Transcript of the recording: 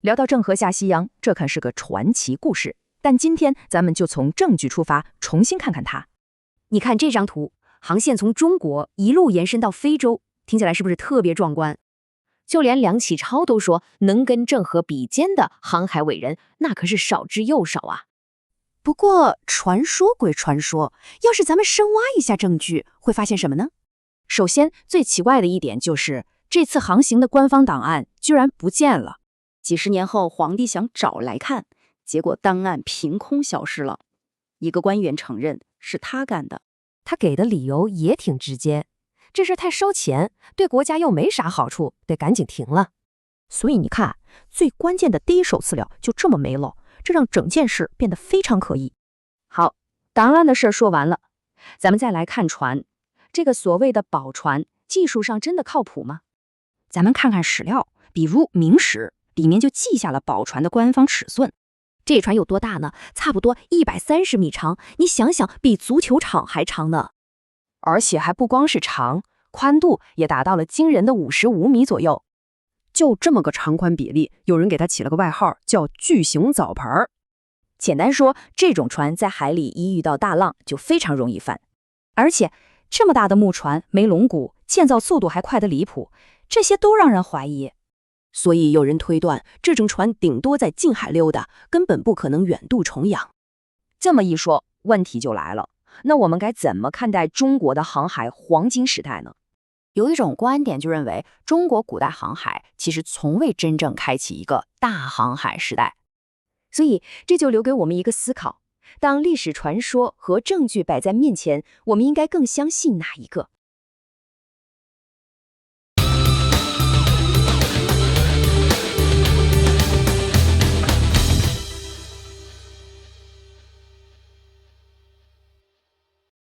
聊到郑和下西洋，这可是个传奇故事。但今天咱们就从证据出发，重新看看它。你看这张图，航线从中国一路延伸到非洲，听起来是不是特别壮观？就连梁启超都说，能跟郑和比肩的航海伟人，那可是少之又少啊。不过传说归传说，要是咱们深挖一下证据，会发现什么呢？首先，最奇怪的一点就是，这次航行的官方档案居然不见了。几十年后，皇帝想找来看，结果档案凭空消失了。一个官员承认是他干的，他给的理由也挺直接，这事太烧钱，对国家又没啥好处，得赶紧停了。所以你看，最关键的第一手资料就这么没了，这让整件事变得非常可疑。好，档案的事说完了，咱们再来看船。这个所谓的宝船，技术上真的靠谱吗？咱们看看史料，比如《明史》里面就记下了宝船的官方尺寸。这船有多大呢？差不多130米长，你想想，比足球场还长呢。而且还不光是长，宽度也达到了惊人的55米左右。就这么个长宽比例，有人给它起了个外号，叫巨型澡盆。简单说，这种船在海里一遇到大浪就非常容易翻。而且这么大的木船没龙骨，建造速度还快得离谱，这些都让人怀疑。所以有人推断，这种船顶多在近海溜达，根本不可能远渡重洋。这么一说，问题就来了，那我们该怎么看待中国的航海黄金时代呢？有一种观点就认为，中国古代航海其实从未真正开启一个大航海时代。所以这就留给我们一个思考：当历史传说和证据摆在面前，我们应该更相信哪一个？